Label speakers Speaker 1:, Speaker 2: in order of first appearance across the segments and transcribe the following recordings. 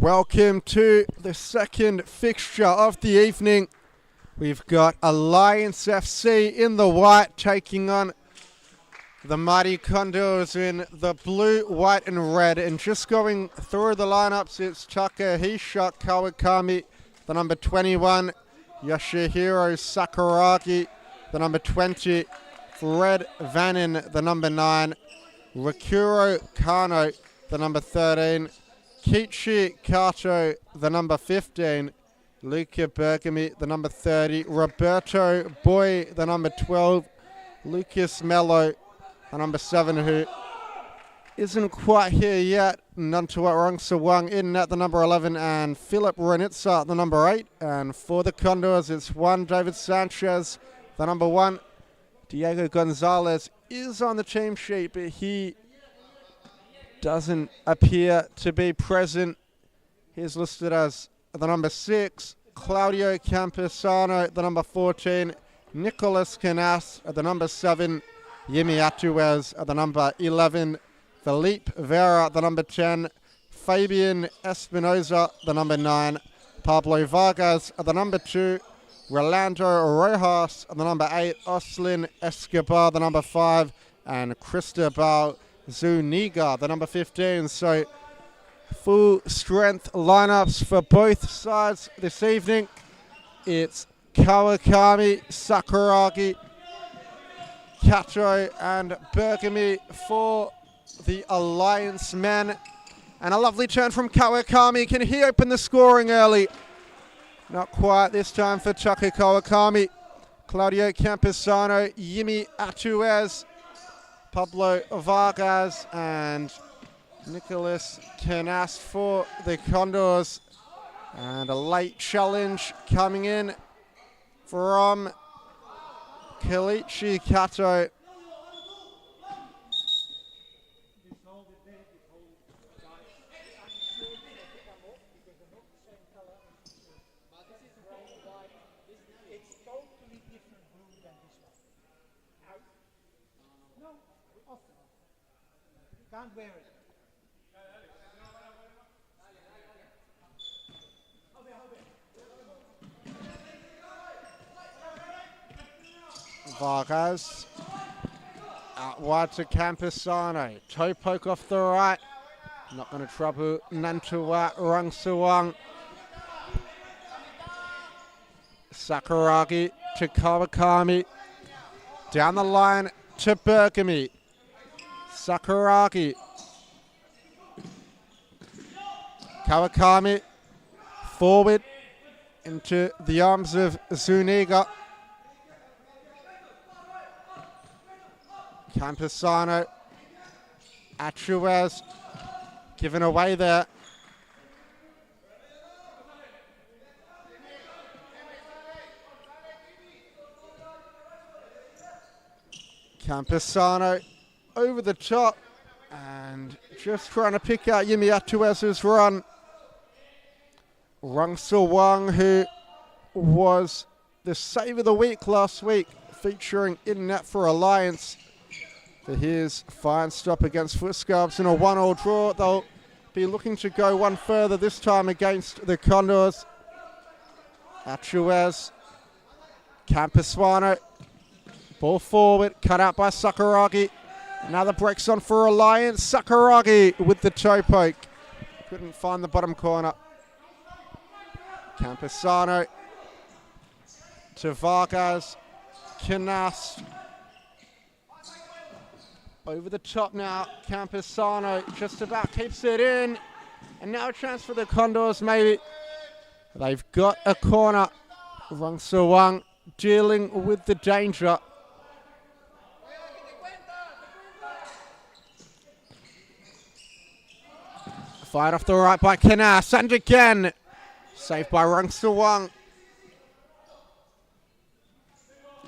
Speaker 1: Welcome to the second fixture of the evening. We've got Alliance FC in the white taking on the mighty Condors in the blue, white and red. And just going through the lineups, it's Taka Kawakami, the number 21, Yoshihiro Sakuragi, the number 20, Fred Vannin, the number 9, Rakuro Kano, the number 13, Kichi Kato, the number 15, Luca Bergami, the number 30, Roberto Boy, the number 12, Lucas Mello, the number 7, who isn't quite here yet, Nantawat Rungsawang in at the number 11, and Philip Renitza at the number 8. And for the Condors, it's one David Sanchez, the number 1. Diego Gonzalez is on the team sheet, but he doesn't appear to be present. He's listed as the number 6, Claudio Campesano, the number 14, Nicolas Canas at the number 7, Yimi Atuez at the number 11, Felipe Vera at the number 10, Fabian Espinoza, the number 9, Pablo Vargas at the number 2, Rolando Rojas at the number 8, Oslin Escobar, the number 5, and Cristobal Zuniga, the number 15. So full strength lineups for both sides this evening. It's Kawakami, Sakuragi, Kato and Bergami for the Alliance men. And a lovely turn from Kawakami. Can he open the scoring early? Not quite this time for Taka Kawakami. Claudio Campesano, Yimi Atuez, Pablo Vargas and Nicolas Canas for the Condors. And a late challenge coming in from Kalichi Kato.
Speaker 2: Can't wear it.
Speaker 1: Vargas out wide to Campesano. Toe poke off the right. Not going to trouble Nantawat Rungsawang. Sakuragi to Kawakami. Down the line to Bergami. Sakuragi. Kawakami forward into the arms of Zuniga. Campesano. Atuez given away there. Campesano over the top and just trying to pick out Yimi Atuez's run. Rungsawang, who was the save of the week last week, featuring in net for Alliance for his fine stop against FutScarbs in a 1-1 draw. They'll be looking to go one further this time against the Condors. Atuez, Campesano, ball forward, cut out by Sakuragi. Now the break's on for Alliance. Sakuragi with the toe poke. Couldn't find the bottom corner. Campesano to Vargas. Canas. Over the top now. Campesano just about keeps it in. And now a chance for the Condors maybe. They've got a corner. Rungsawang dealing with the danger. Fired off the right by Canas, and again, saved by Rungsawang.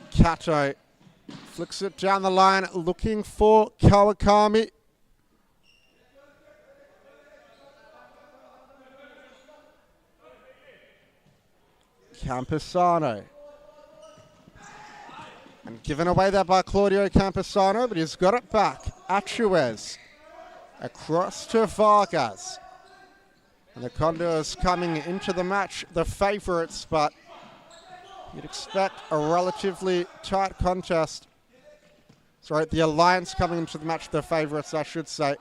Speaker 1: Kato flicks it down the line, looking for Kawakami. Campesano. And given away there by Claudio Campesano, but he's got it back. Atuez. Across to Vargas. And the Condors coming into the match, the favourites, but you'd expect a relatively tight contest. Sorry, the Alliance coming into the match, the favourites, I should say.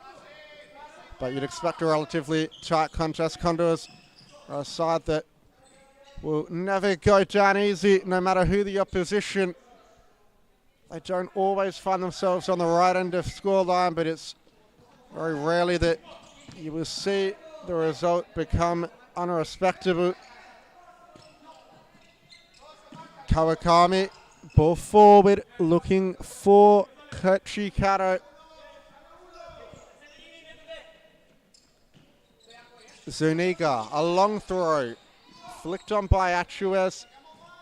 Speaker 1: But you'd expect a relatively tight contest. Condors are a side that will never go down easy, no matter who the opposition. They don't always find themselves on the right end of scoreline, but it's very rarely that you will see the result become unrespectable. Kawakami, ball forward, looking for Kochikato. Zuniga, a long throw, flicked on by Achuez,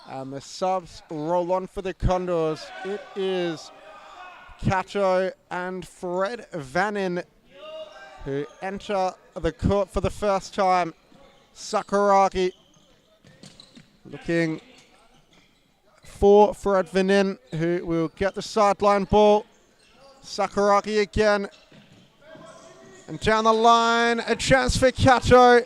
Speaker 1: and the subs roll on for the Condors. It is Kato and Fred Vanin who enter the court for the first time. Sakuragi looking for Fred Vanin, who will get the sideline ball. Sakuragi again. And down the line, a chance for Kato.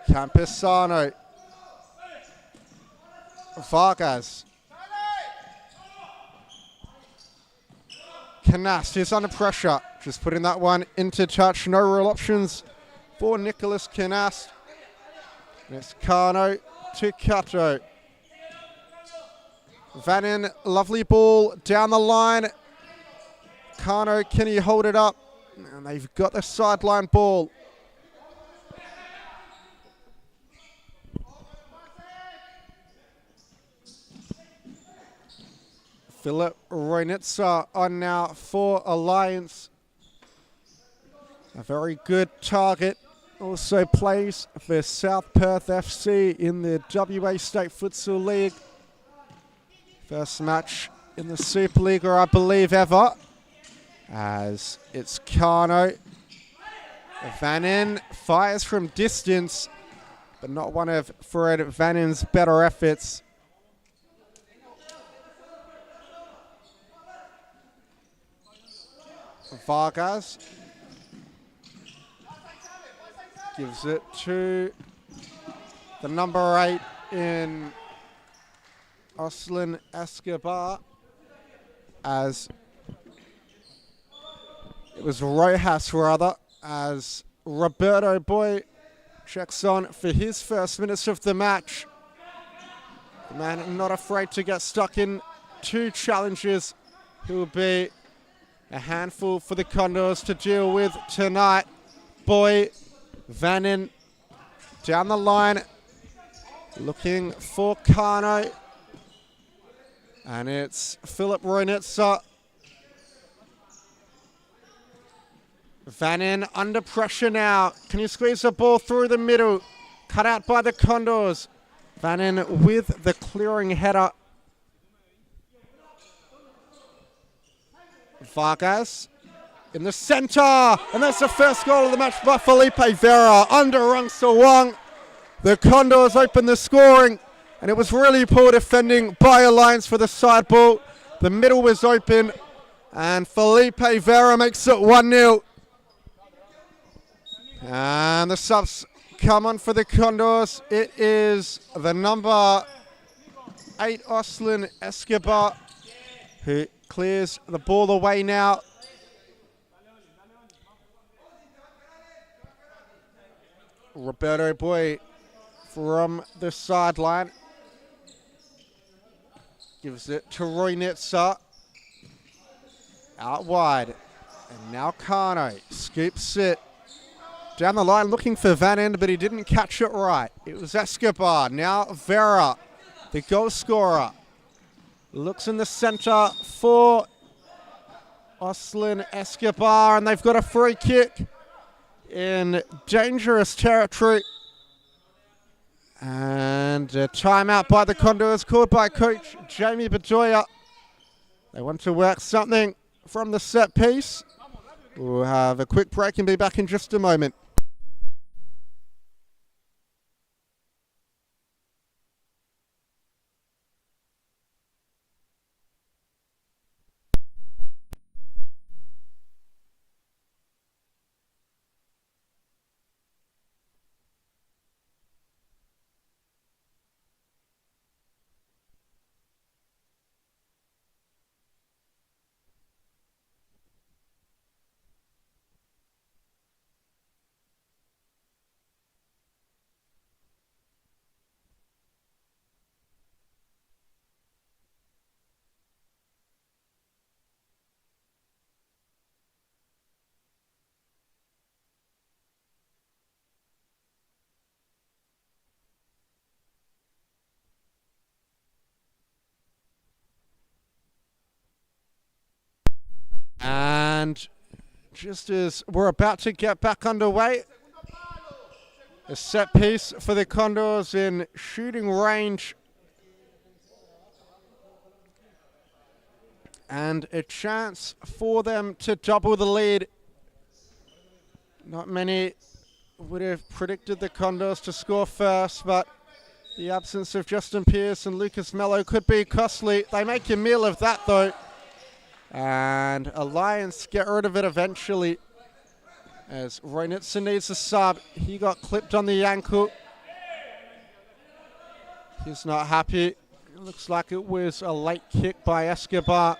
Speaker 1: Campesano. Vargas. Canast is under pressure. Just putting that one into touch. No real options for Nicholas Canast. And it's Kano to Kato. Vanin, lovely ball down the line. Kano, can he hold it up? And they've got the sideline ball. Philip Roynitsa on now for Alliance. A very good target. Also plays for South Perth FC in the WA State Futsal League. First match in the Supa-Liga, I believe, ever. As it's Kano. Vanin fires from distance, but not one of Fred Vanin's better efforts. Vargas gives it to the number 8 in Oslin Escobar, as it was Rojas rather, as Roberto Boy checks on for his first minutes of the match. The man not afraid to get stuck in 2 challenges. He will be a handful for the Condors to deal with tonight. Boy, Vanin down the line, looking for Kano. And it's Philip Roynitsa. Vanin under pressure now. Can you squeeze the ball through the middle? Cut out by the Condors. Vanin with the clearing header. Vargas in the centre, and that's the first goal of the match by Felipe Vera under Rungsawang. The Condors open the scoring, and it was really poor defending by Alliance for the side ball. The middle was open, and Felipe Vera makes it 1-0. And the subs come on for the Condors. It is the number 8 Oslin Escobar who clears the ball away now. Roberto Boy from the sideline gives it to Roynitsa. Out wide. And now Kano scoops it down the line looking for Vanin, but he didn't catch it right. It was Escobar. Now Vera, the goal scorer. Looks in the centre for Oslin Escobar, and they've got a free kick in dangerous territory. And a timeout by the Condors called by coach Jamie Bedoya. They want to work something from the set piece. We'll have a quick break and be back in just a moment. And just as we're about to get back underway, a set piece for the Condors in shooting range. And a chance for them to double the lead. Not many would have predicted the Condors to score first, but the absence of Justin Pearce and Lucas Mello could be costly. They make a meal of that, though. And Alliance get rid of it eventually, as Reinitzer needs a sub. He got clipped on the ankle. He's not happy. It looks like it was a late kick by Escobar.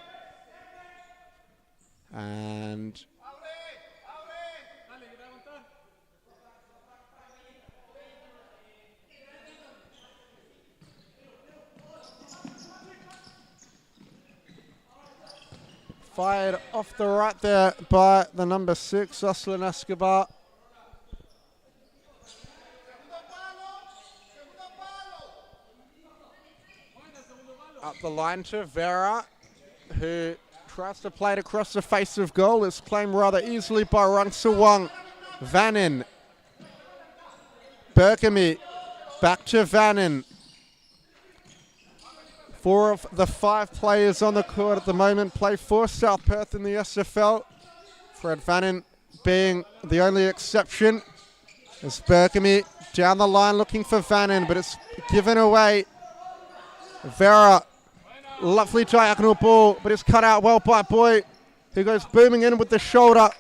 Speaker 1: And fired off the right there by the number 6, Oslin Escobar. Up the line to Vera, who tries to play it across the face of goal. It's claimed rather easily by Rungsawang. Vannin. Berkamy. Back to Vannin. 4 of the 5 players on the court at the moment play for South Perth in the SFL. Fred Vannin being the only exception. As Berkamy down the line looking for Vannin, but it's given away. Vera. Lovely diagonal ball, but it's cut out well by Boy, who goes booming in with the shoulder.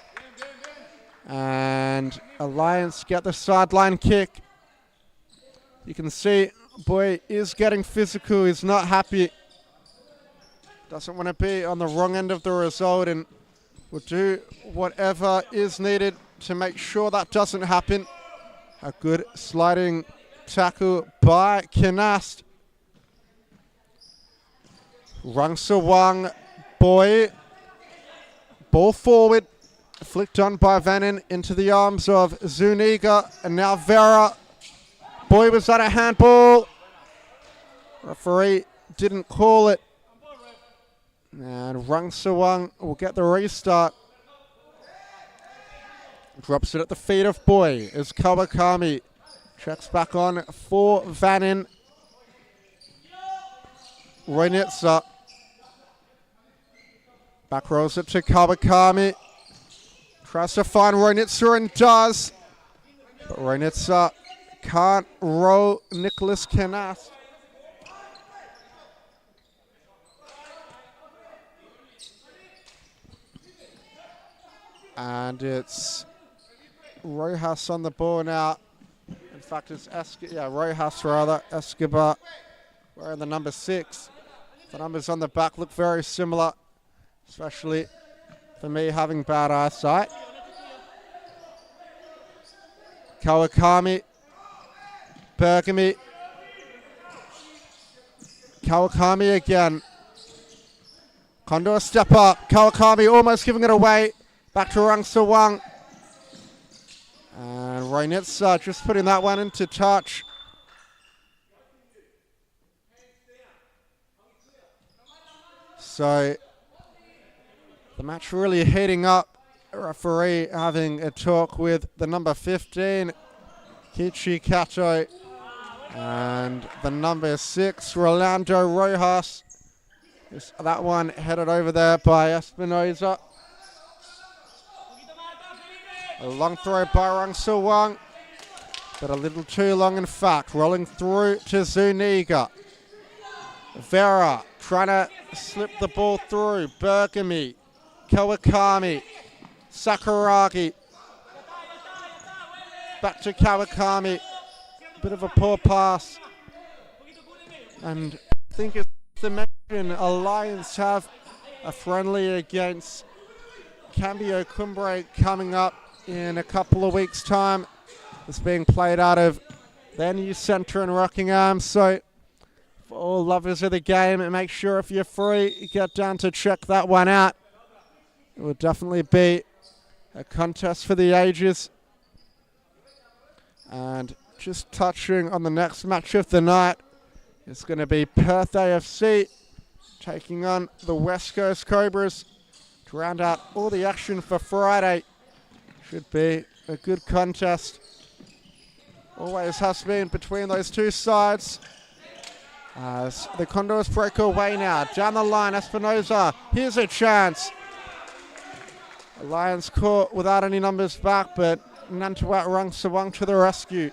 Speaker 1: And Alliance get the sideline kick. You can see Boy is getting physical. He's not happy. Doesn't want to be on the wrong end of the result, and will do whatever is needed to make sure that doesn't happen. A good sliding tackle by Kinast. Rungsawang, Boy, ball forward, flicked on by Vannin into the arms of Zuniga, and now Vera. Boy was on a handball. Referee didn't call it. And Rungsawang will get the restart. Drops it at the feet of Boy as Kawakami checks back on for Vannin. Reinitzer. Back rolls it to Kawakami. Tries to find Reinitzer and does. But Reinitzer can't roll Nicholas Kinast. And it's Rojas on the ball now. In fact, it's Rojas rather. Escobar wearing the number 6. The numbers on the back look very similar, especially for me having bad eyesight. Kawakami. Berkamy. Kawakami again. Condor step up. Kawakami almost giving it away. Back to Rungsawang. And Reinitzer just putting that one into touch. So the match really heating up. Referee having a talk with the number 15, Kichi Kato, and the number 6, Rolando Rojas. That one headed over there by Espinoza. A long throw by Rungsawang, but a little too long in fact. Rolling through to Zuniga. Vera trying to slip the ball through. Berkamy, Kawakami, Sakuragi. Back to Kawakami. Bit of a poor pass. And I think it's the mention Alliance have a friendly against Cambio Cumbre coming up in a couple of weeks' time. It's being played out of their new centre in Rockingham. So for all lovers of the game, and make sure if you're free, you get down to check that one out. It will definitely be a contest for the ages. And just touching on the next match of the night, it's going to be Perth AFC taking on the West Coast Cobras. to round out all the action for Friday. Should be a good contest. Always has been between those two sides. As the Condors break away now. Down the line, Espinosa. Here's a chance. Alliance caught without any numbers back, but Nantawat Rungsawang to the rescue.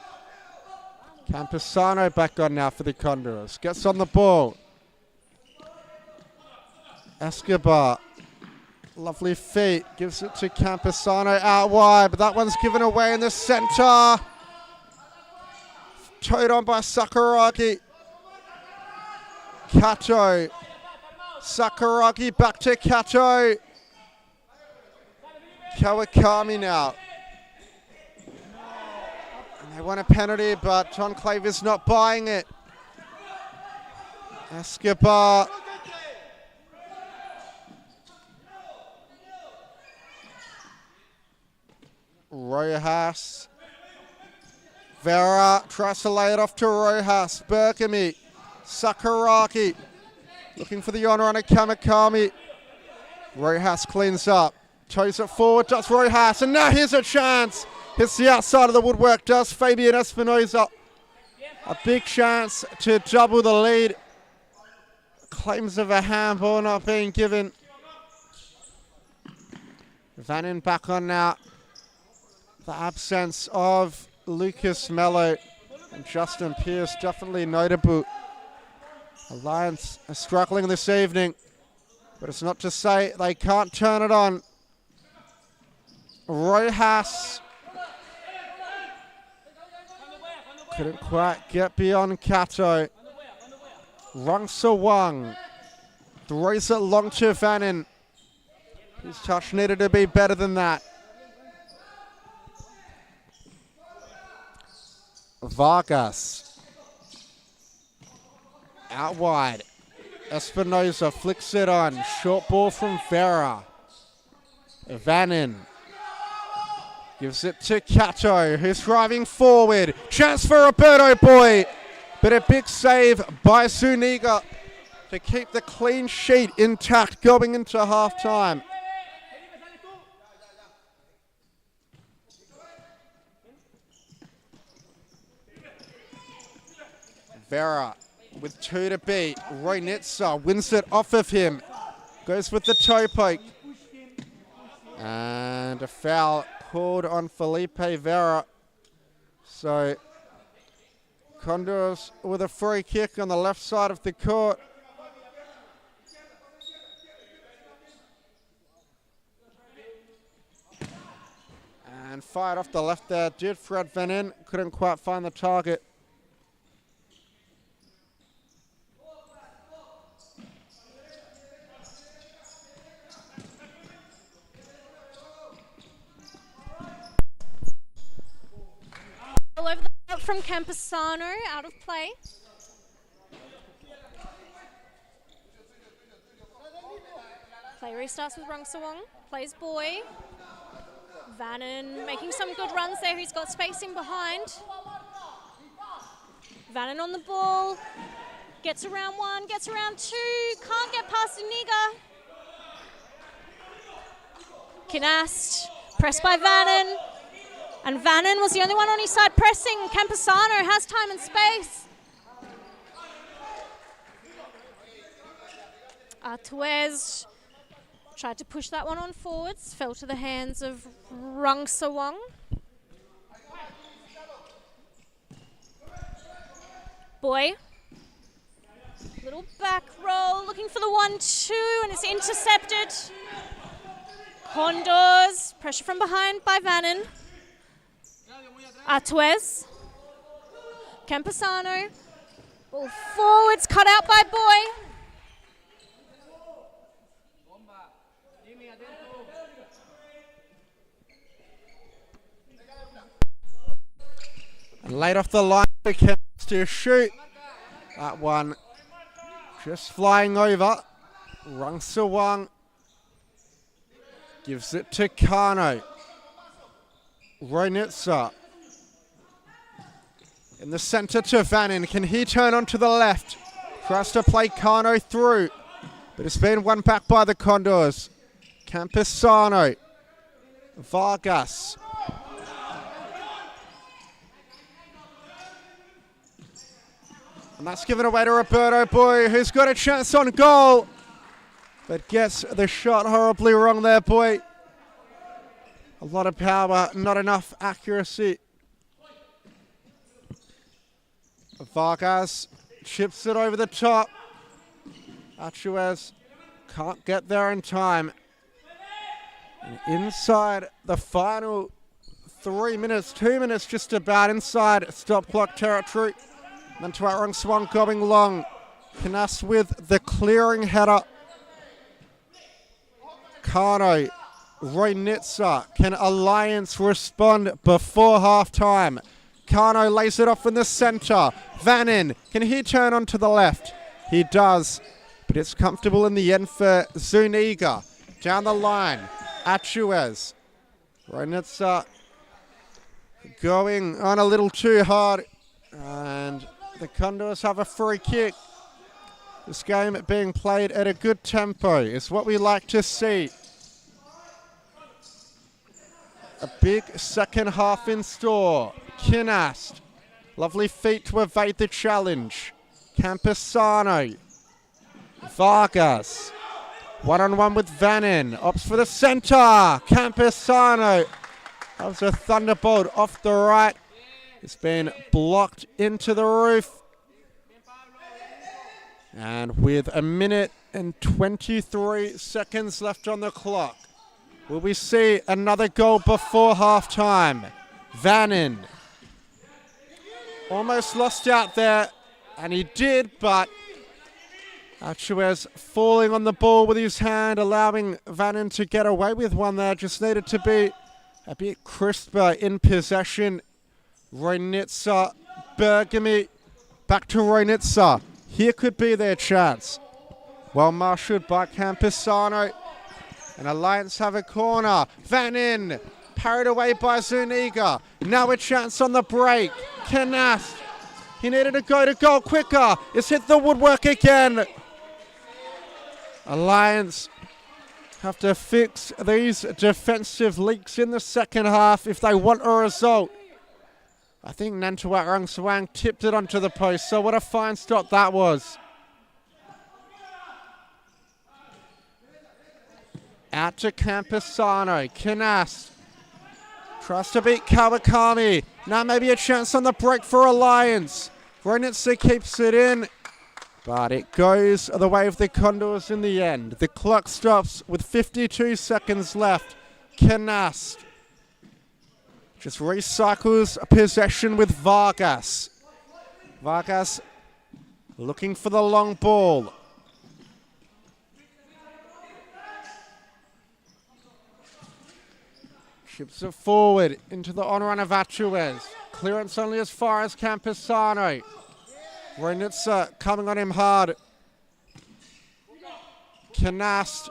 Speaker 1: Campusano back on now for the Condors. Gets on the ball. Escobar. Lovely feet. Gives it to Campusano out wide, but that one's given away in the center. Towed on by Sakuragi. Kato. Sakuragi back to Kato. Kawakami now. And they want a penalty, but John Claver's not buying it. Escobar. Rojas. Vera tries to lay it off to Rojas. Berkami. Sakuragi. Looking for the honor on a Kawakami. Rojas cleans up. Toes it forward, does Rojas. And now here's a chance. Hits the outside of the woodwork, does Fabian Espinosa. A big chance to double the lead. Claims of a handball not being given. Vanin back on now. The absence of Lucas Mello and Justin Pierce definitely notable. Alliance are struggling this evening, but it's not to say they can't turn it on. Rojas couldn't quite get beyond Kato. Rungsawang throws it long to Vanin. His touch needed to be better than that. Vargas. Out wide. Espinosa flicks it on. Short ball from Vera. Vanin. Gives it to Kato, who's driving forward. Chance for Roberto Boy. But a big save by Zuniga to keep the clean sheet intact going into halftime. Vera with 2 to beat. Roy Nitsa wins it off of him. Goes with the toe poke. And a foul called on Felipe Vera. So Condors with a free kick on the left side of the court. And fired off the left there. Did Fred Vanin. Couldn't quite find the target.
Speaker 2: All over the top from Campusano, out of play. Play restarts with Rungsawang, plays Boy. Vanin making some good runs there, he's got spacing behind. Vanin on the ball, gets around 1, gets around 2, can't get past Iniga. Kinast, pressed by Vanin. And Vanin was the only one on his side pressing. Campusano has time and space. Artuez tried to push that one on forwards. Fell to the hands of Rungsawang. Boy. Little back roll. Looking for the 1-2 and it's intercepted. Condors. Pressure from behind by Vanin. Artuez. Campusano. Ball forwards, cut out by Boy.
Speaker 1: And laid off the line for Kemps to shoot. That one just flying over. Rungsawang gives it to Kano. Ronitsa. In the center to Vanin. Can he turn onto the left? Tries to play Kano through. But it's been won back by the Condors. Campesano. Vargas. And that's given away to Roberto Boy, who's got a chance on goal, but gets the shot horribly wrong there, Boy. A lot of power, not enough accuracy. Vargas chips it over the top. Achuez can't get there in time. And inside the final 3 minutes, 2 minutes just about inside stop clock territory. Nantawat Rungsawang going long. Canas with the clearing header. Kano, Roy Nitsa. Can Alliance respond before half-time? Kano lays it off in the centre. Vanin, can he turn onto the left? He does, but it's comfortable in the end for Zuniga. Down the line, Achuez. Roy Nitsa going on a little too hard, and the Condors have a free kick. This game being played at a good tempo is what we like to see. A big second half in store. Kinast. Lovely feet to evade the challenge. Campesano. Vargas. One-on-one with Vanin. Opts for the centre. Campesano. That was a thunderbolt off the right. It's been blocked into the roof. And with a minute and 23 seconds left on the clock, will we see another goal before half-time? Vanin. Almost lost out there, and he did, but Achuez falling on the ball with his hand, allowing Vanin to get away with one there. Just needed to be a bit crisper in possession. Roynitsa, Bergamy, back to Roynitsa. Here could be their chance. Well marshalled by Campesano. And Alliance have a corner. Vanin, parried away by Zuniga. Now a chance on the break. Canast. He needed to go to goal quicker. It's hit the woodwork again. Alliance have to fix these defensive leaks in the second half if they want a result. I think Nantawat Rungsawang tipped it onto the post, so what a fine stop that was. Out to Campesano. Canast tries to beat Kawakami. Now maybe a chance on the break for Alliance. Renitsa keeps it in, but it goes the way of the Condors in the end. The clock stops with 52 seconds left. Canast just recycles possession with Vargas. Vargas looking for the long ball. Chips it forward into the on-run of Achuez. Clearance only as far as Campesano. Renitsa coming on him hard. Canast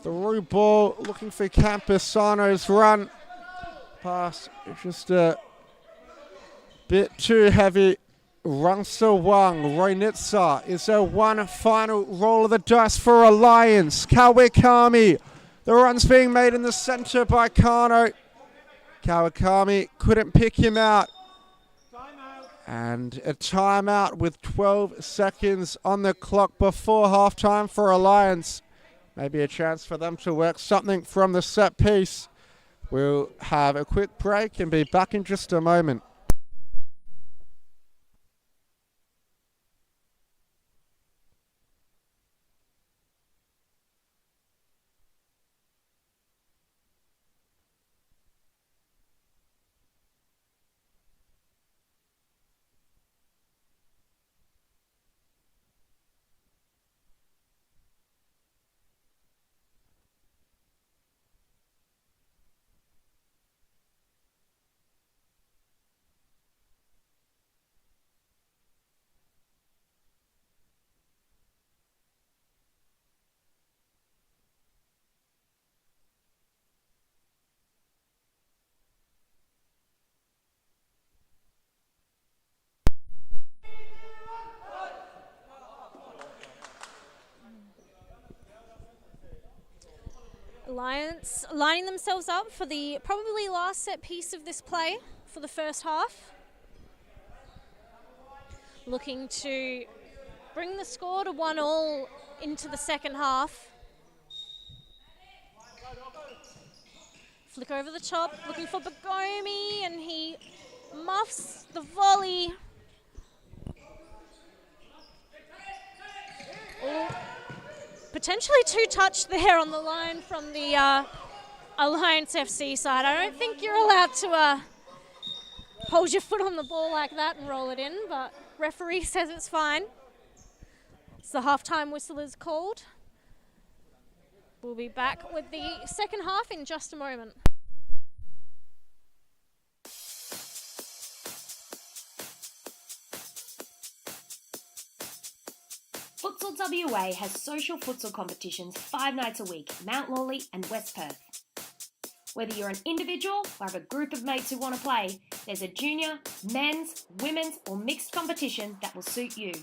Speaker 1: through ball, looking for Campesano's run. Pass just a bit too heavy. Rungsawang, Roynitsa. Is there one final roll of the dice for Alliance? Kawakami. The run's being made in the centre by Kano. Kawakami couldn't pick him out. And a timeout with 12 seconds on the clock before halftime for Alliance. Maybe a chance for them to work something from the set piece. We'll have a quick break and be back in just a moment.
Speaker 2: Alliance lining themselves up for the probably last set piece of this play for the first half. Looking to bring the score to 1-1 into the second half. Flick over the top, looking for Bagomi, and he muffs the volley. Oh, potentially two touch there on the line from the Alliance FC side. I don't think you're allowed to hold your foot on the ball like that and roll it in, but referee says it's fine. So the halftime whistle is called. We'll be back with the second half in just a moment.
Speaker 3: Futsal WA has social futsal competitions 5 nights a week, Mount Lawley and West Perth. Whether you're an individual or have a group of mates who want to play, there's a junior, men's, women's or mixed competition that will suit you.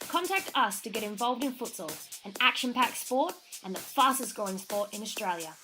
Speaker 3: Contact us to get involved in futsal, an action-packed sport and the fastest growing sport in Australia.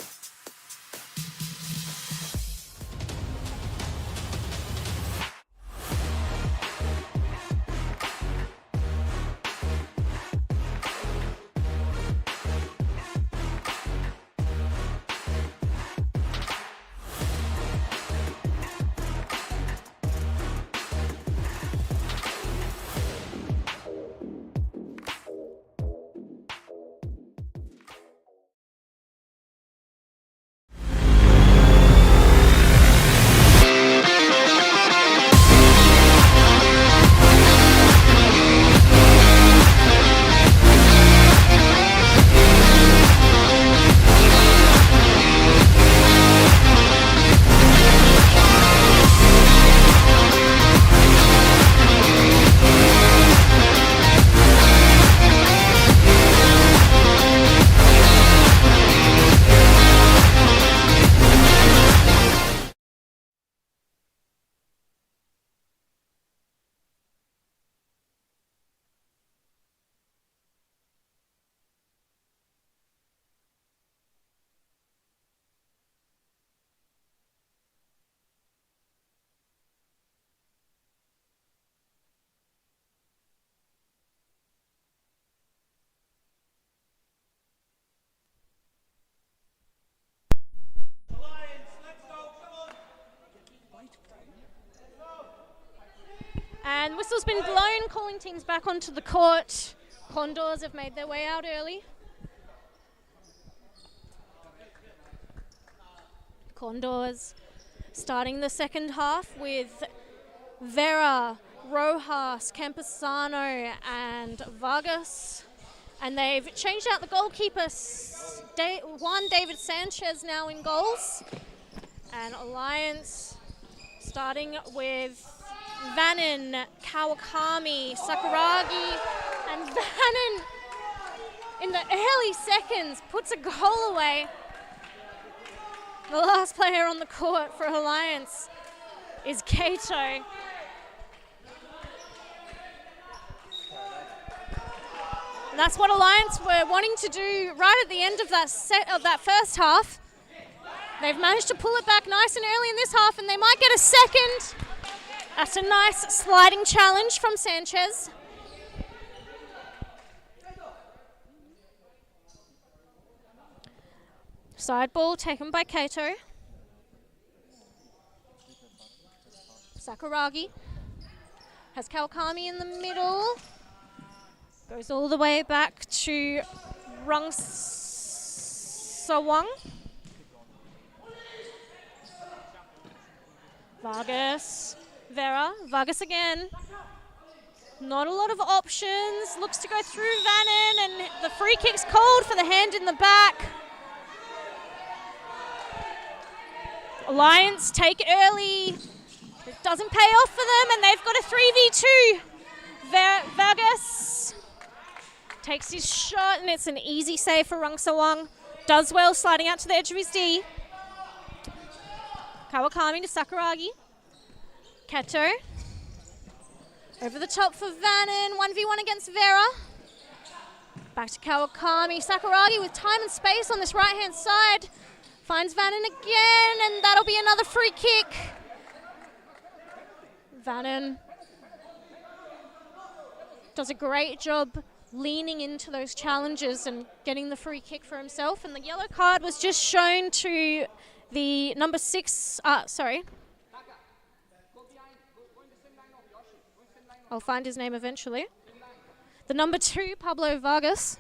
Speaker 2: And whistle's been blown, calling teams back onto the court. Condors have made their way out early. Condors starting the second half with Vera, Rojas, Campesano and Vargas. And they've changed out the goalkeeper. David Sanchez now in goals. And Alliance starting with Vanen, Kawakami, Sakuragi, and Vanen in the early seconds puts a goal away. The last player on the court for Alliance is Kato. And that's what Alliance were wanting to do right at the end of that first half. They've managed to pull it back nice and early in this half, and they might get a second. That's a nice sliding challenge from Sanchez. Side ball taken by Kato. Sakuragi has Kawakami in the middle. Goes all the way back to Rungsawang. Vargas. Vera, Vargas again. Not a lot of options. Looks to go through Vanen, and the free kick's called for the hand in the back. Alliance take it early. It doesn't pay off for them, and they've got a 3v2. Vargas takes his shot, and it's an easy save for Rungsawang. Does well, sliding out to the edge of his D. Kawakami to Sakuragi. Kato. Over the top for Vanen. 1v1 against Vera. Back to Kawakami. Sakuragi with time and space on this right-hand side. Finds Vannon again, and that'll be another free kick. Vannon does a great job leaning into those challenges and getting the free kick for himself. And the yellow card was just shown to the number 6, I'll find his name eventually. The number 2, Pablo Vargas.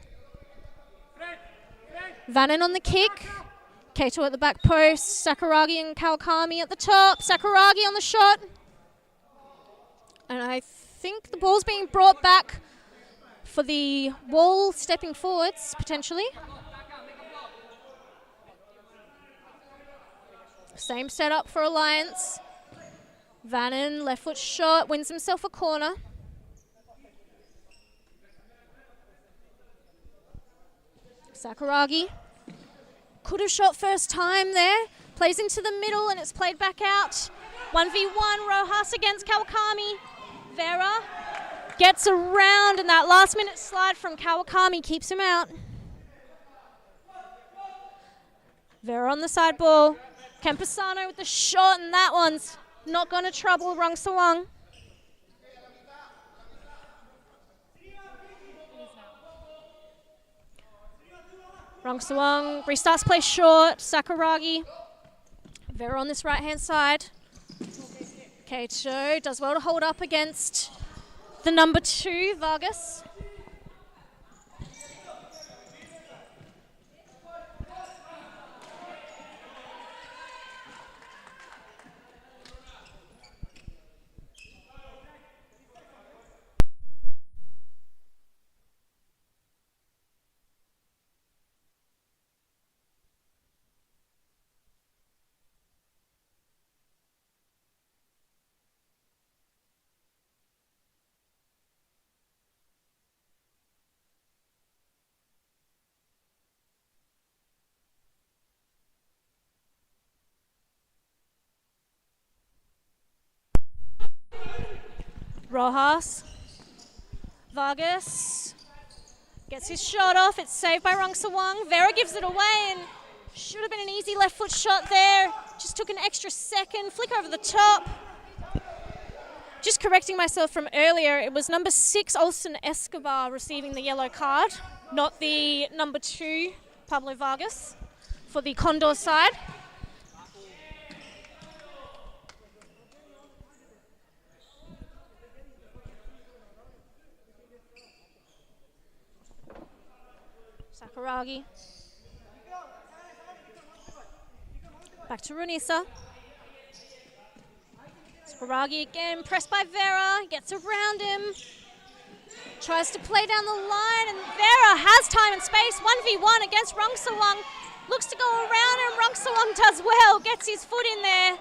Speaker 2: Vannon on the kick. Kato at the back post. Sakuragi and Kawakami at the top. Sakuragi on the shot. And I think the ball's being brought back for the wall stepping forwards, potentially. Same setup for Alliance. Vannon, left foot shot, wins himself a corner. Sakuragi could have shot first time there. Plays into the middle and it's played back out. 1v1, Rojas against Kawakami. Vera gets around and that last minute slide from Kawakami keeps him out. Vera on the side ball. Campusano with the shot and that one's not going to trouble Rungsawang. Rungsawang restarts play short. Sakuragi. Vera on this right-hand side. Kato does well to hold up against the number 2, Vargas. Rojas. Vargas gets his shot off. It's saved by Rungsawang. Vera gives it away and should have been an easy left foot shot there. Just took an extra second. Flick over the top. Just correcting myself from earlier, it was number 6, Olsen Escobar, receiving the yellow card, not the number 2, Pablo Vargas, for the Condors side. Sakuragi. Back to Runisa. Sakuragi again, pressed by Vera, gets around him. Tries to play down the line, and Vera has time and space. 1v1 against Rungsawang. Looks to go around him. Rungsawang does well, gets his foot in there.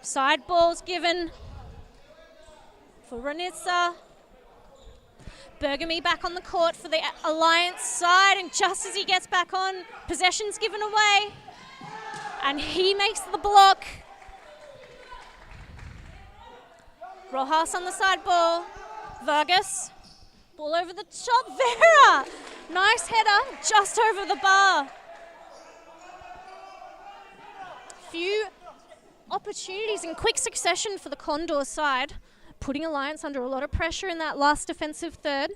Speaker 2: Side ball's given for Runisa. Bergamy back on the court for the Alliance side, and just as he gets back on, possession's given away, and he makes the block. Rojas on the side ball. Vargas, ball over the top. Vera, nice header, just over the bar. Few opportunities in quick succession for the Condor side, putting Alliance under a lot of pressure in that last defensive third.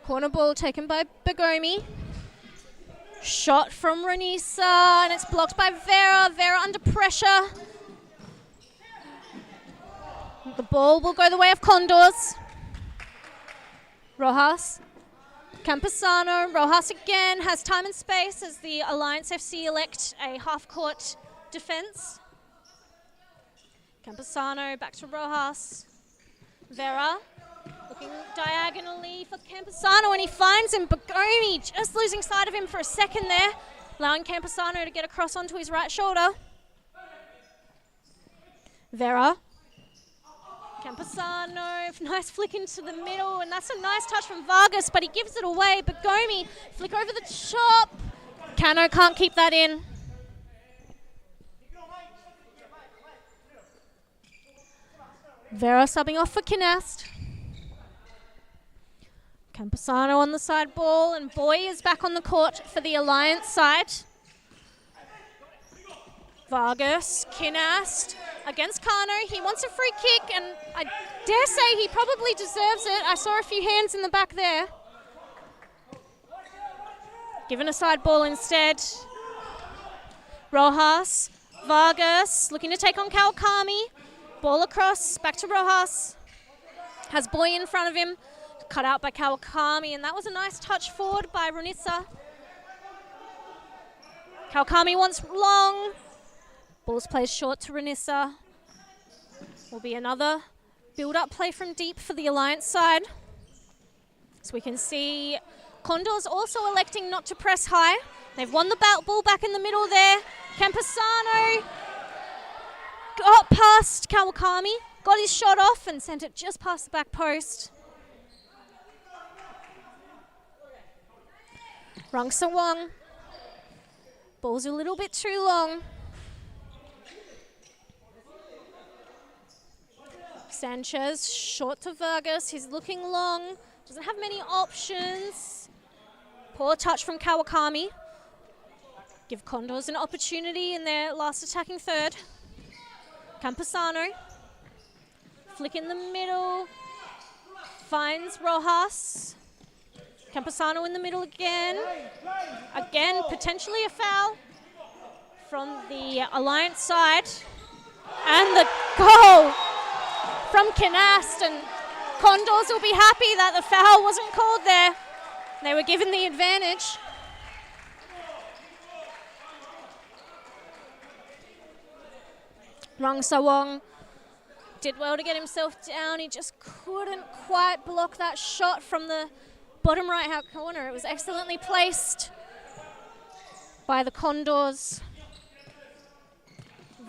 Speaker 2: Corner ball taken by Bergomi. Shot from Runisa, and it's blocked by Vera. Vera under pressure. The ball will go the way of Condors. Rojas. Campusano. Rojas again has time and space as the Alliance FC elect a half-court defense. Campusano back to Rojas. Vera looking diagonally for Campusano, and he finds him. Bergomi just losing sight of him for a second there, allowing Campusano to get across onto his right shoulder. Vera. Campusano, nice flick into the middle, and that's a nice touch from Vargas, but he gives it away. Bergomi, flick over the top. Cano can't keep that in. Vera subbing off for Kinast. Camposano on the side ball, and Boy is back on the court for the Alliance side. Vargas, Kinast against Kano. He wants a free kick, and I dare say he probably deserves it. I saw a few hands in the back there. Given a side ball instead. Rojas, Vargas looking to take on Kawakami. Ball across, back to Rojas. Has Boy in front of him. Cut out by Kawakami, and that was a nice touch forward by Runisa. Kawakami wants long. Ball's played short to Runisa. Will be another build-up play from deep for the Alliance side. So we can see Condors also electing not to press high. They've won the ball back in the middle there. Camposano got past Kawakami, got his shot off and sent it just past the back post. Rungsawang. Ball's a little bit too long. Sanchez, short to Vargas. He's looking long. Doesn't have many options. Poor touch from Kawakami. Give Condors an opportunity in their last attacking third. Camposano. Flick in the middle. Finds Rojas. Camposano in the middle again. Again, potentially a foul from the Alliance side. And the goal from Kinast, and Condors will be happy that the foul wasn't called there. They were given the advantage. Rungsawang did well to get himself down. He just couldn't quite block that shot from the bottom right-hand corner. It was excellently placed by the Condors.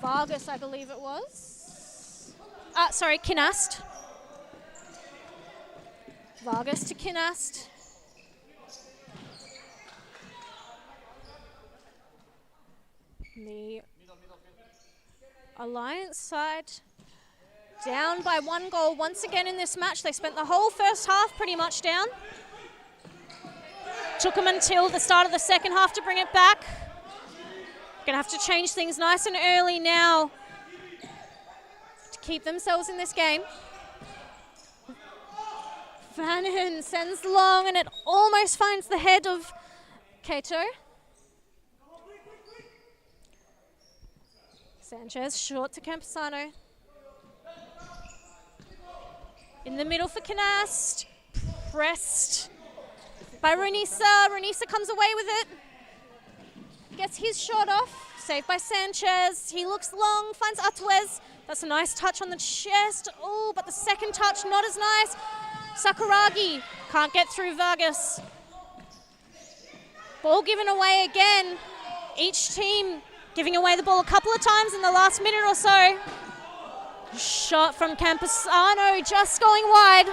Speaker 2: Vargas, I believe it was. Kinast. Vargas to Kinast. The Alliance side down by 1 goal once again in this match. They spent the whole first half pretty much down. Took them until the start of the second half to bring it back. Gonna have to change things nice and early now to keep themselves in this game. Vannon sends long, and it almost finds the head of Kato. Sanchez short to Camposano. In the middle for Kinast. Pressed by Runisa. Runisa comes away with it. Gets his shot off. Saved by Sanchez. He looks long, finds Atuez. That's a nice touch on the chest. Oh, but the second touch not as nice. Sakuragi can't get through Vargas. Ball given away again. Each team giving away the ball a couple of times in the last minute or so. Shot from Camposano, just going wide.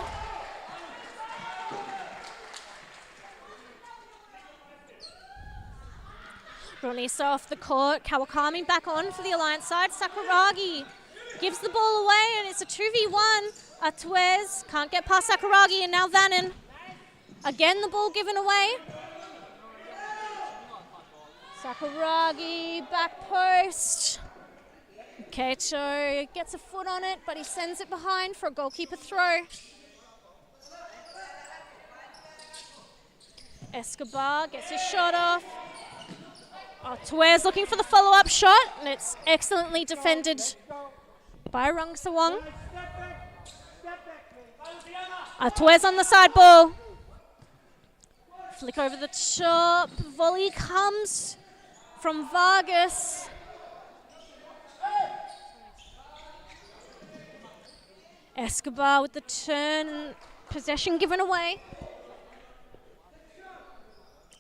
Speaker 2: Runisa off the court. Kawakami back on for the Alliance side. Sakuragi gives the ball away, and it's a 2v1. Atuez can't get past Sakuragi, and now Vannon. Again, the ball given away. Sakuragi, back post. Kato gets a foot on it, but he sends it behind for a goalkeeper throw. Escobar gets his shot off. Atuez looking for the follow-up shot, and it's excellently defended by Rungsawang. Atuez on the side ball. Flick over the top. Volley comes from Vargas. Escobar with the turn. Possession given away.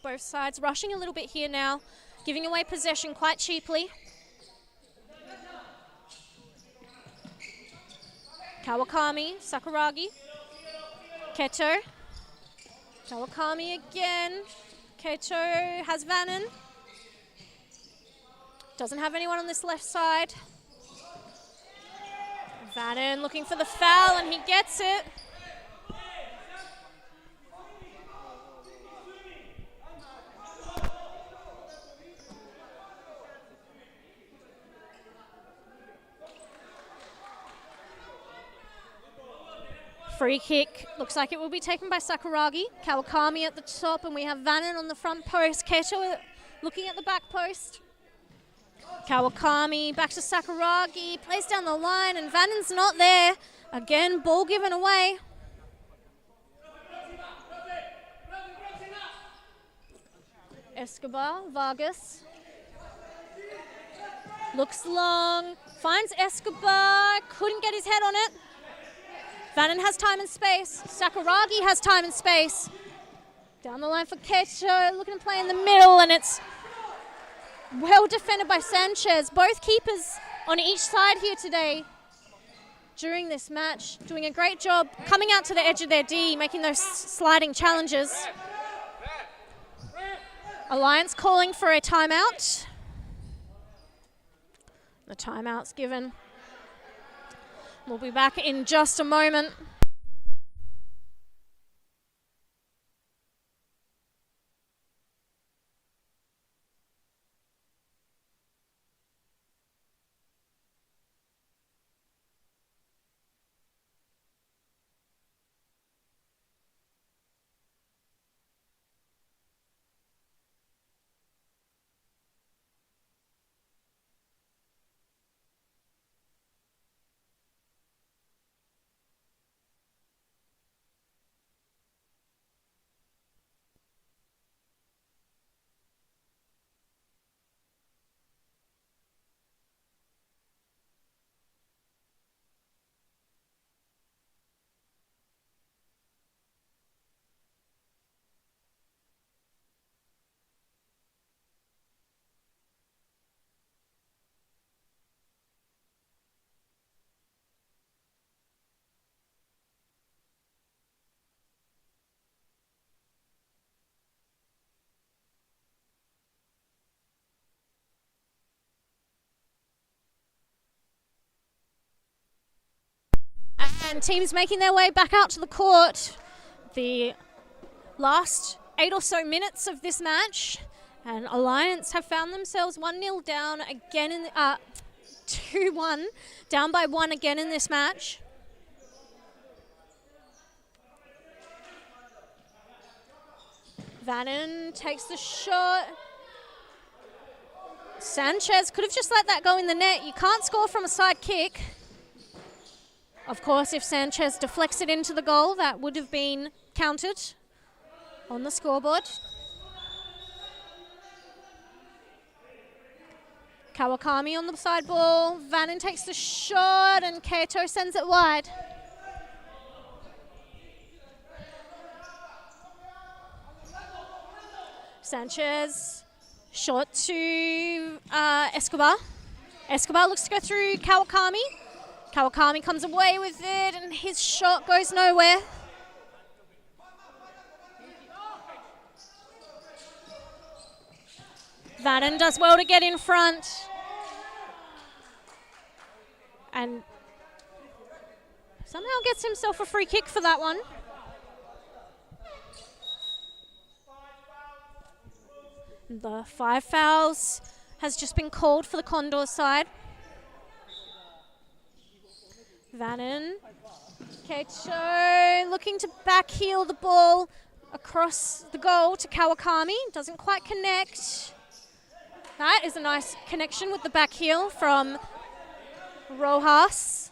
Speaker 2: Both sides rushing a little bit here now. Giving away possession quite cheaply. Kawakami, Sakuragi. Keto. Kawakami again. Keto has Vannon. Doesn't have anyone on this left side. Vannon looking for the foul and he gets it. Free kick, looks like it will be taken by Sakuragi. Kawakami at the top, and we have Vannon on the front post. Keto looking at the back post. Kawakami back to Sakuragi, plays down the line, and Vannon's not there. Again, ball given away. Escobar, Vargas. Looks long, finds Escobar, couldn't get his head on it. Vannon has time and space. Sakuragi has time and space. Down the line for Kecho, looking to play in the middle, and it's well defended by Sanchez. Both keepers on each side here today during this match, doing a great job coming out to the edge of their D, making those sliding challenges. Alliance calling for a timeout. The timeout's given. We'll be back in just a moment. And teams making their way back out to the court. The last 8 or so minutes of this match, and Alliance have found themselves 1-0 down again in 2-1, down by 1 again in this match. Vannon takes the shot. Sanchez could have just let that go in the net. You can't score from a side kick. Of course, if Sanchez deflects it into the goal, that would have been counted on the scoreboard. Kawakami on the side ball. Vannon takes the shot and Kato sends it wide. Sanchez, short to Escobar. Escobar looks to go through Kawakami. Kawakami comes away with it and his shot goes nowhere. Vannon does well to get in front. And somehow gets himself a free kick for that one. The 5 fouls has just been called for the Condors side. Vannon, Kecho looking to back heel the ball across the goal to Kawakami. Doesn't quite connect. That is a nice connection with the back heel from Rojas.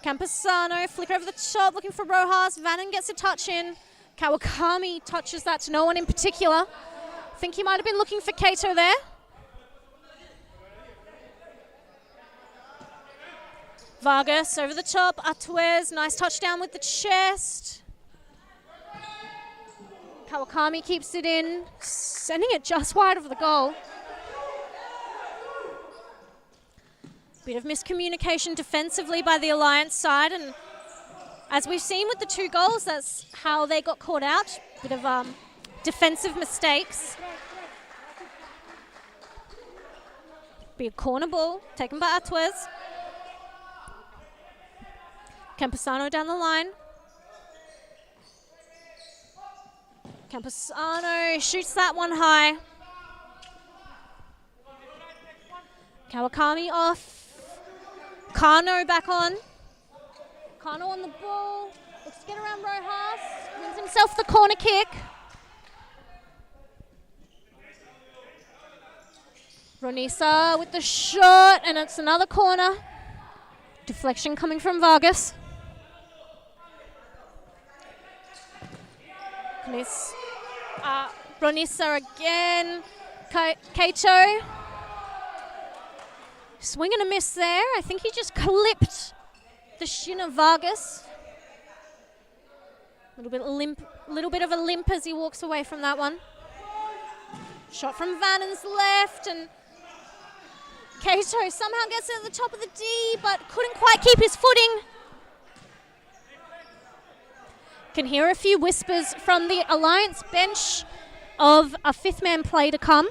Speaker 2: Campusano, flicker over the top, looking for Rojas. Vannon gets a touch in. Kawakami touches that to no one in particular. I think he might have been looking for Kato there. Vargas over the top, Atuez, nice touchdown with the chest. Kawakami keeps it in, sending it just wide of the goal. Bit of miscommunication defensively by the Alliance side, and as we've seen with the 2 goals, that's how they got caught out. Bit of defensive mistakes. Be a corner ball taken by Atuez. Campusano down the line. Campusano shoots that one high. Kawakami off. Kano back on. Kano on the ball. Looks to get around Rojas. Wins himself the corner kick. Ronisa with the shot, and it's another corner. Deflection coming from Vargas. Ronisa again. Kato. Swing and a miss there. I think he just clipped the shin of Vargas. Little bit of a limp as he walks away from that one. Shot from Vannon's left, and Kato somehow gets it at the top of the D, but couldn't quite keep his footing. Can hear a few whispers from the Alliance bench of a fifth man play to come.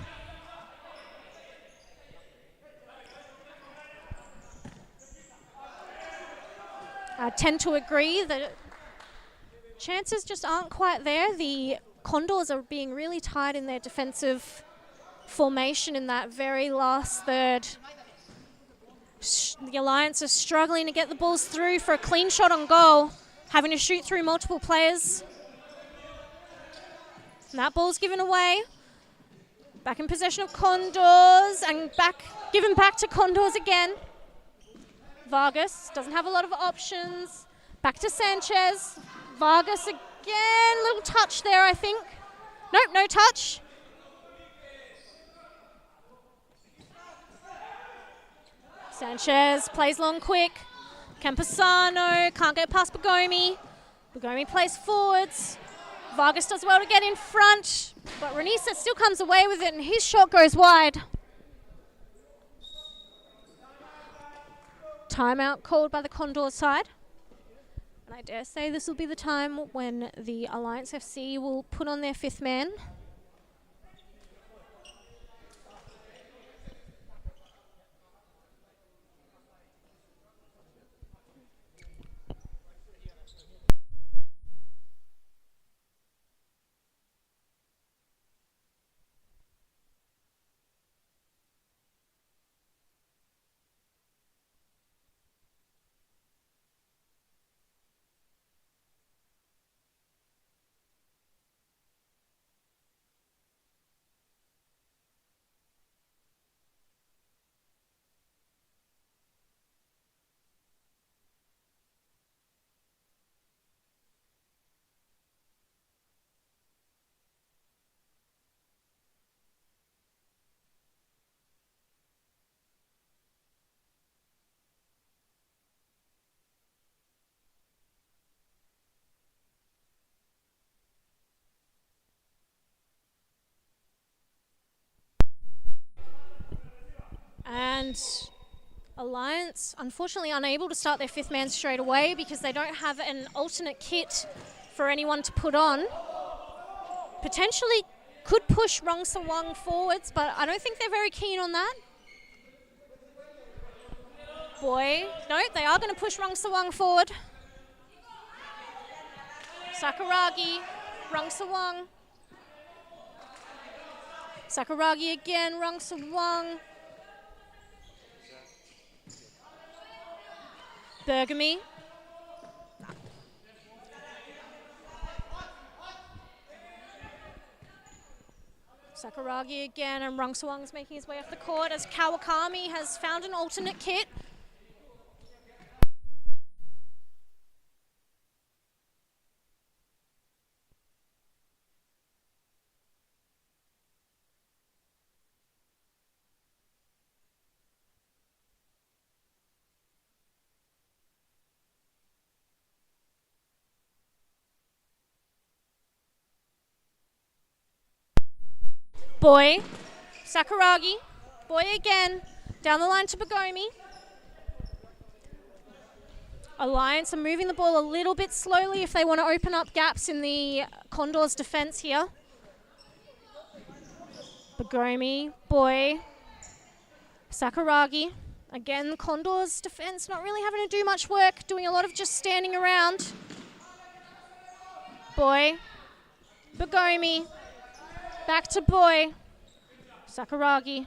Speaker 2: I tend to agree that chances just aren't quite there. The Condors are being really tight in their defensive formation in that very last third. The Alliance is struggling to get the balls through for a clean shot on goal, having to shoot through multiple players. And that ball's given away. Back in possession of Condors, and given back to Condors again. Vargas doesn't have a lot of options. Back to Sanchez. Vargas again. Little touch there, I think. Nope, no touch. Sanchez plays long quick. Campusano can't get past Bogomi. Bogomi plays forwards. Vargas does well to get in front, but Renisa still comes away with it, and his shot goes wide. Timeout called by the Condor side. And I dare say this will be the time when the Alliance FC will put on their fifth man. And Alliance, unfortunately, unable to start their fifth man straight away because they don't have an alternate kit for anyone to put on. Potentially could push Rungsawang forwards, but I don't think they're very keen on that. No, they are going to push Rungsawang forward. Sakuragi, Rungsawang. Sakuragi again, Rungsawang. Bergamy. Sakuragi again, and Rungsawang's making his way off the court as Kawakami has found an alternate kit. Boy, Sakuragi, Boy again, down the line to Bogomi. Alliance are moving the ball a little bit slowly if they want to open up gaps in the Condors' defense here. Bogomi, Boy, Sakuragi, Again, Condors defense not really having to do much work, doing a lot of just standing around. Boy. Bagomi. Back to Boy. Sakuragi.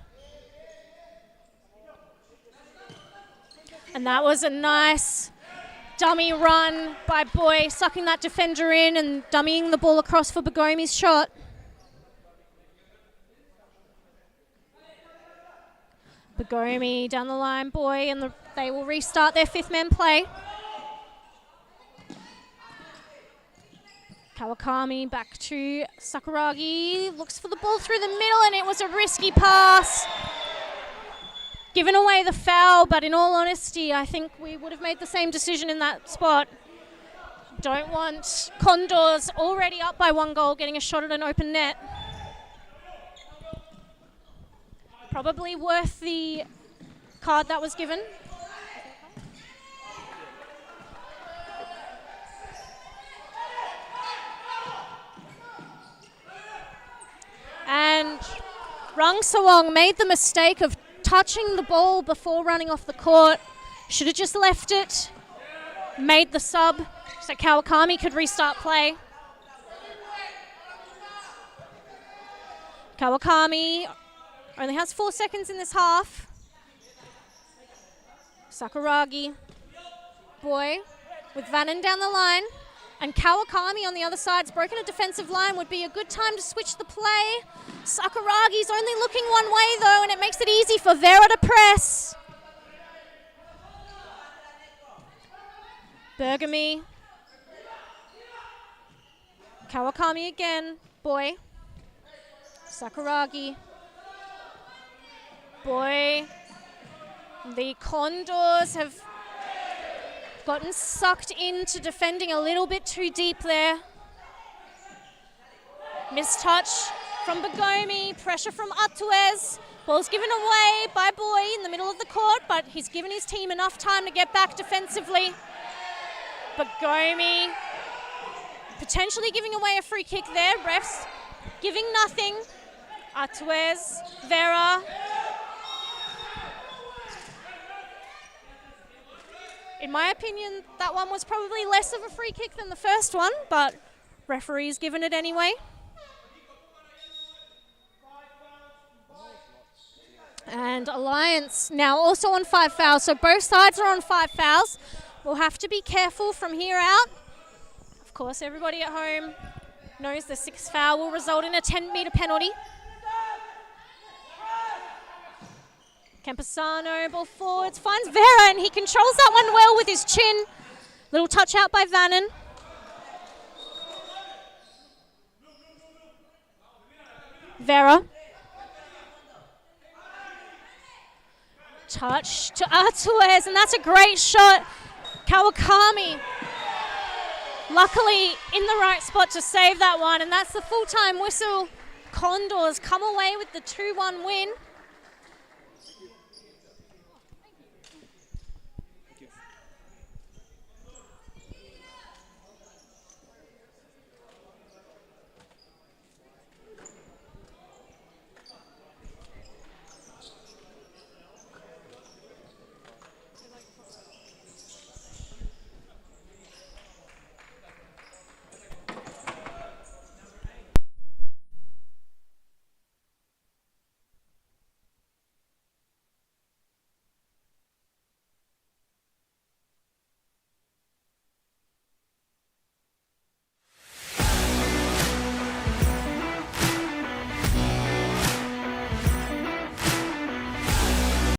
Speaker 2: And that was a nice dummy run by Boy, sucking that defender in and dummying the ball across for Bagomi's shot. Bagomi down the line, Boy, and they will restart their fifth man play. Kawakami back to Sakuragi, looks for the ball through the middle, and it was a risky pass. Giving away the foul, but in all honesty, I think we would have made the same decision in that spot. Don't want Condors already up by 1 goal getting a shot at an open net. Probably worth the card that was given. And Rungsawang made the mistake of touching the ball before running off the court. Should have just left it. Made the sub so Kawakami could restart play. Kawakami only has 4 seconds in this half. Sakuragi. Boy with Vannon down the line. And Kawakami on the other side's broken a defensive line. Would be a good time to switch the play. Sakuragi's only looking one way though, and it makes it easy for Vera to press. Bergamy. Kawakami again. Boy. Sakuragi. Boy. The Condors have gotten sucked into defending a little bit too deep there. Mistouch from Bagomi, pressure from Atuez. Ball's given away by Boy in the middle of the court, but he's given his team enough time to get back defensively. Bagomi potentially giving away a free kick there. Refs giving nothing. Atuez, Vera. In my opinion, that one was probably less of a free kick than the first one, but referee's given it anyway. And Alliance now also on 5 fouls, so both sides are on 5 fouls. We'll have to be careful from here out. Of course, everybody at home knows the 6th foul will result in a 10-metre penalty. Campesano, ball forwards, finds Vera, and he controls that one well with his chin. Little touch out by Vannon. Vera. Touch to Atuez, and that's a great shot. Kawakami, luckily in the right spot to save that one, and that's the full-time whistle. Condors come away with the 2-1 win.